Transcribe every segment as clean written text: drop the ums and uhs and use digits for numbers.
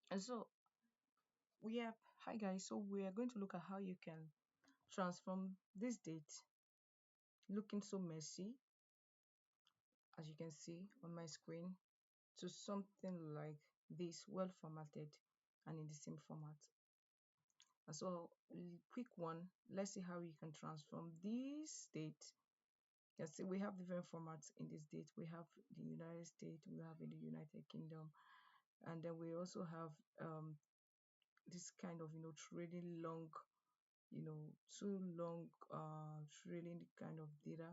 And so we have, hi guys, so we are going to look at how you can transform this date looking so messy, as you can see on my screen, to something like this, well formatted and in the same format. And so quick one, let's see how you can transform this date. You can see we have different formats in this date. We have the United States, we have in the United Kingdom, and then we also have this kind of trading long, too long trading kind of data,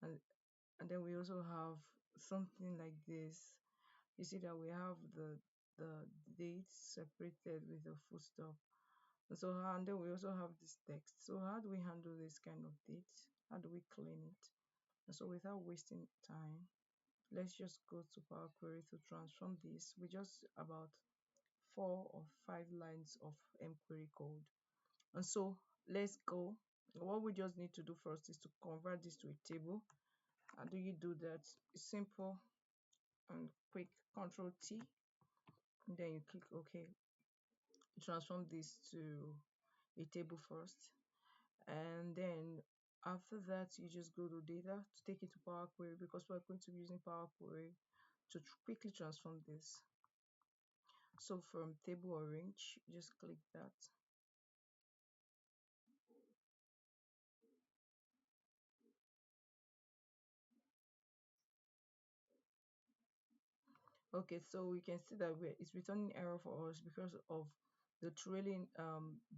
and then we also have something like this. You see that we have the dates separated with a full stop. And so and then we also have this text. So how do we handle this kind of dates? How do we clean it? And so without wasting time, let's just go to Power Query to transform this with just about 4 or 5 lines of mQuery code. And so let's go. What we just need to do first is to convert this to a table. How do you do that? It's simple and quick. Control T, and then you click OK. Transform this to a table first, and then after that you just go to data to take it to Power Query, because we're going to be using Power Query to quickly transform this. So from table orange, just click that. Okay, so we can see that it's returning error for us because of the trailing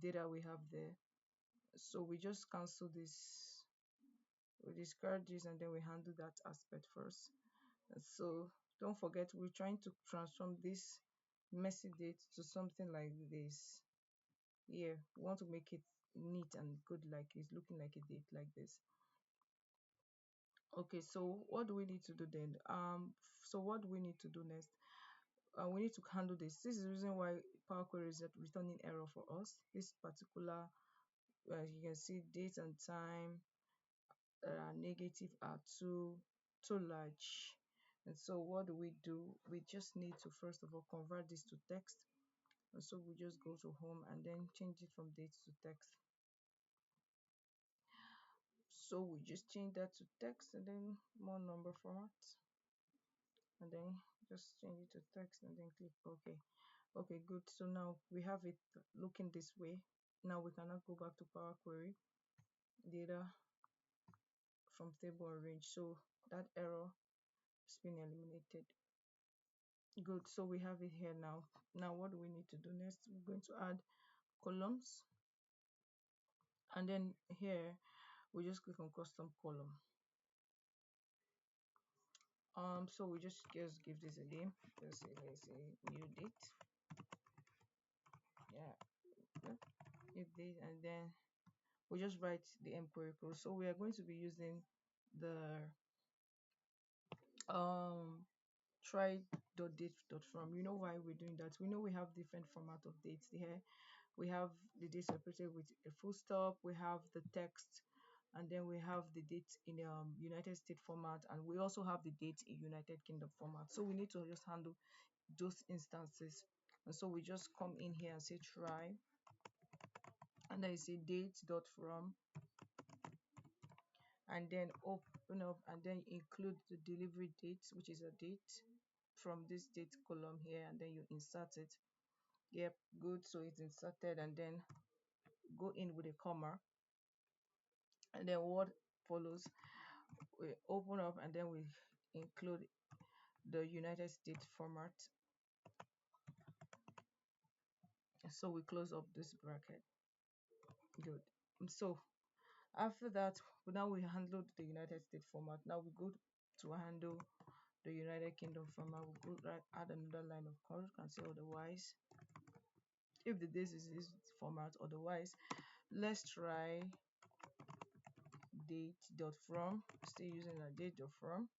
data we have there. So we just cancel this, we discard this, and then we handle that aspect first. And so don't forget, we're trying to transform this messy date to something like this. Yeah, we want to make it neat and good, like it's looking like a date like this. Okay, so what do we need to do then? So what do we need to do next? We need to handle this. This is the reason why Power Query is returning error for us. This particular, you can see date and time negative are too large. And so what do? We just need to first of all convert this to text. And so we just go to home and then change it from date to text. So we just change that to text and then more number format, and then just change it to text and then click OK. Okay, good. So now we have it looking this way. Now we cannot go back to Power Query data from table or range. So that error has been eliminated. Good. So we have it here now. Now what do we need to do next? We're going to add columns, and then here we just click on custom column. So we just give this a name. Let's say new date. Yeah, new date, and then we just write the mQuery code. So we are going to be using the try.Date.From. You know why we're doing that? We know we have different format of dates here. We have the date separated with a full stop, we have the text, and then we have the date in United States format, and we also have the date in United Kingdom format. So we need to just handle those instances. And so we just come in here and say try, and then you say Date.From, and then open up and then include the delivery date, which is a date from this date column here, and then you insert it. Yep, good. So it's inserted, and then go in with a comma, and then what follows, we open up and then we include the United States format. So we close up this bracket. Good. So after that, now we handled the United States format. Now we go to handle the United Kingdom format. We go add another line of code. You can say otherwise if the this is this format. Otherwise, let's try Date.From, still using a Date.From,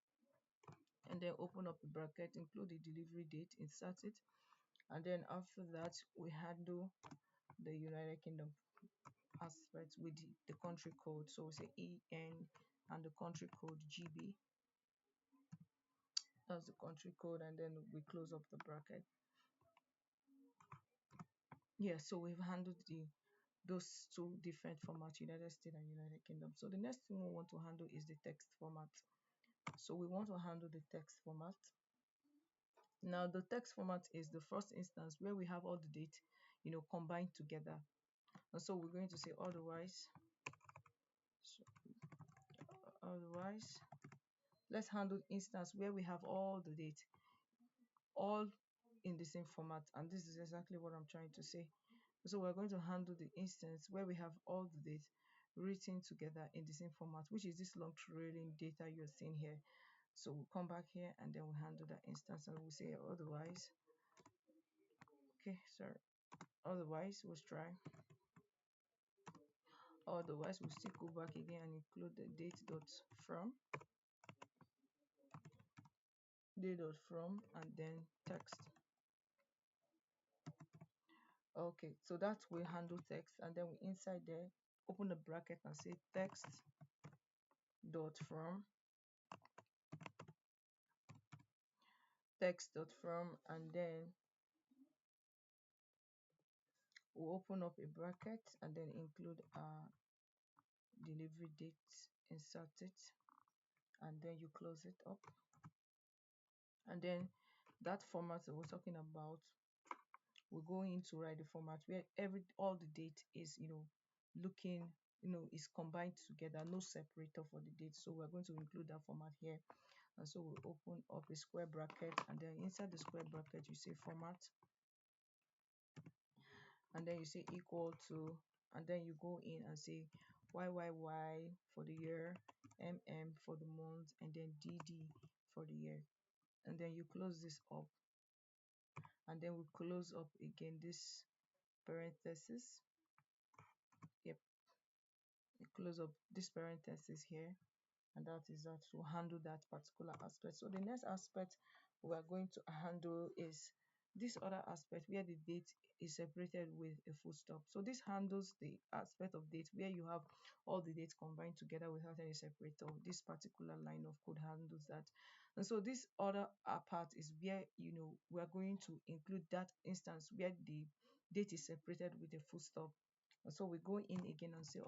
and then open up the bracket, include the delivery date, insert it, and then after that we handle the United Kingdom aspect with the country code. So we say EN and the country code GB. That's the country code, and then we close up the bracket. Yeah, so we've handled those two different formats, United States and United Kingdom. So the next thing we want to handle is the text format. So we want to handle the text format. Now the text format is the first instance where we have all the date, combined together. And so we're going to say otherwise. So otherwise, let's handle instance where we have all the date all in the same format, and this is exactly what I'm trying to say. So we're going to handle the instance where we have all the data written together in the same format, which is this long trailing data you're seeing here. So we'll come back here and then we'll handle that instance and we'll say otherwise. Okay, sorry. Otherwise, let's try. Otherwise, we'll still go back again and include the date.from, date.from, and then text. Okay, so that's we handle text, and then we inside there open the bracket and say text.from, text.from, and then we'll open up a bracket and then include our delivery date, insert it, and then you close it up. And then that format that we're talking about, we're going to write the format where all the date is looking is combined together, no separator for the date. So we're going to include that format here. And so we'll open up a square bracket, and then inside the square bracket you say format, and then you say equal to, and then you go in and say YYY for the year, MM for the month, and then DD for the year. And then you close this up, and then we close up again this parenthesis. Yep, you close up this parenthesis here, and that is that to handle that particular aspect. So the next aspect we are going to handle is this other aspect where the date is separated with a full stop. So this handles the aspect of date where you have all the dates combined together without any separator. This particular line of code handles that. And so this other part is where we are going to include that instance where the date is separated with a full stop. And so we go in again and say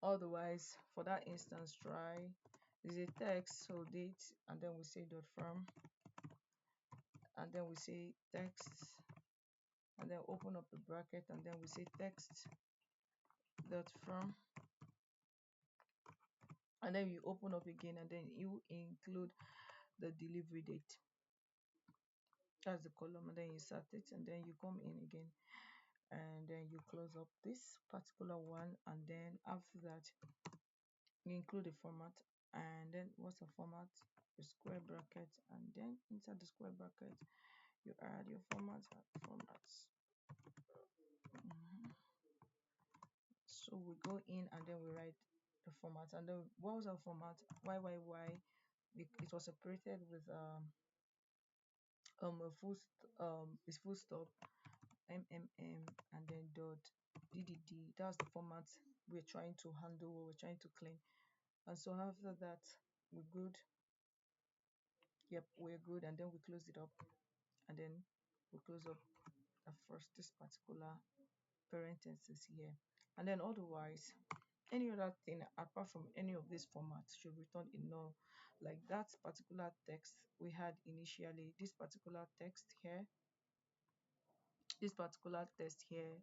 otherwise for that instance try is a text, so date, and then we say .from, and then we say text, and then open up the bracket, and then we say text.from, and then you open up again, and then you include the delivery date, that's the column, and then you insert it, and then you come in again, and then you close up this particular one, and then after that you include the format, and then what's the format, a square bracket, and then inside the square bracket you add your formats. So we go in and then we write the format, and then what was our format, yyy, it was separated with a full stop, mmm, and then .ddd. That's the format we're trying to handle, we're trying to clean. And so after that we're good. Yep, we're good, and then we close it up, and then we close up this particular parenthesis here, and then otherwise any other thing apart from any of these formats should return a null, like that particular text we had initially, this particular text here, this particular text here,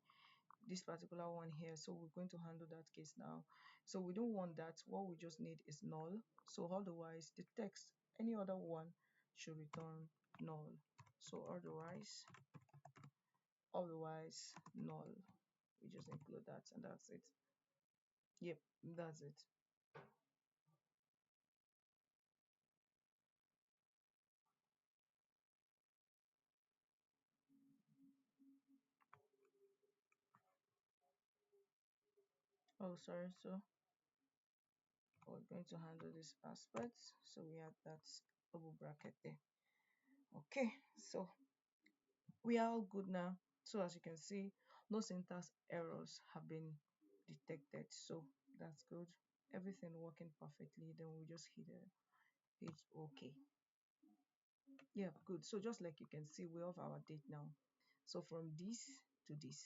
this particular one here. So we're going to handle that case now. So we don't want that, what we just need is null. So otherwise the text, any other one, should return null. So otherwise null, we just include that, and that's it. Yep, that's it. Oh, sorry. So we're going to handle this aspect, so we have that double bracket there. Okay, so we are all good now. So as you can see, no syntax errors have been detected, so that's good, everything working perfectly. Then we just hit OK. Yeah, good. So just like you can see, we have our date now. So from this to this,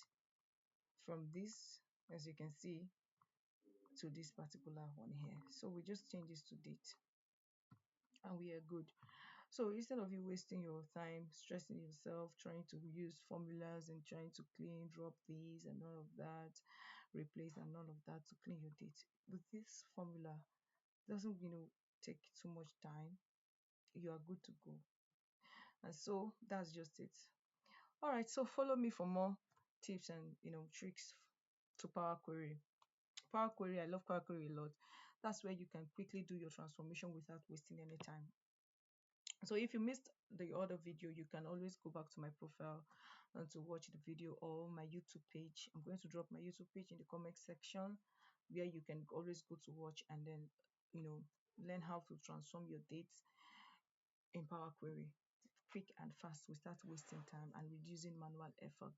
from this, as you can see, to this particular one here. So we just change this to date and we are good. So instead of you wasting your time stressing yourself trying to use formulas and trying to clean, drop these and all of that, replace and all of that to clean your date, with this formula, doesn't take too much time. You are good to go. And so that's just it. All right, so follow me for more tips and tricks to Power Query. Power Query, I love Power Query a lot. That's where you can quickly do your transformation without wasting any time. So if you missed the other video, you can always go back to my profile and to watch the video, or my YouTube page. I'm going to drop my YouTube page in the comment section where you can always go to watch and then learn how to transform your dates in Power Query quick and fast without wasting time and reducing manual effort.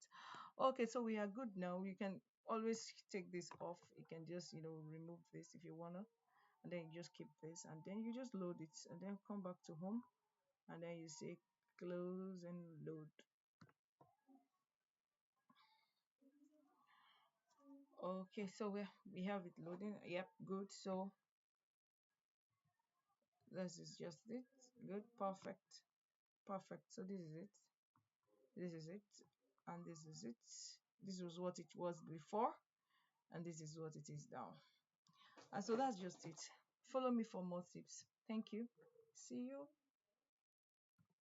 Okay, so we are good now. You can always take this off. You can just remove this if you wanna, and then you just keep this and then you just load it and then come back to home and then you say close and load. Okay, so we have it loading. Yep, good. So this is just it. Good, perfect. So this is it, and this is it. This was what it was before, and this is what it is now. And so that's just it. Follow me for more tips. Thank you. See you.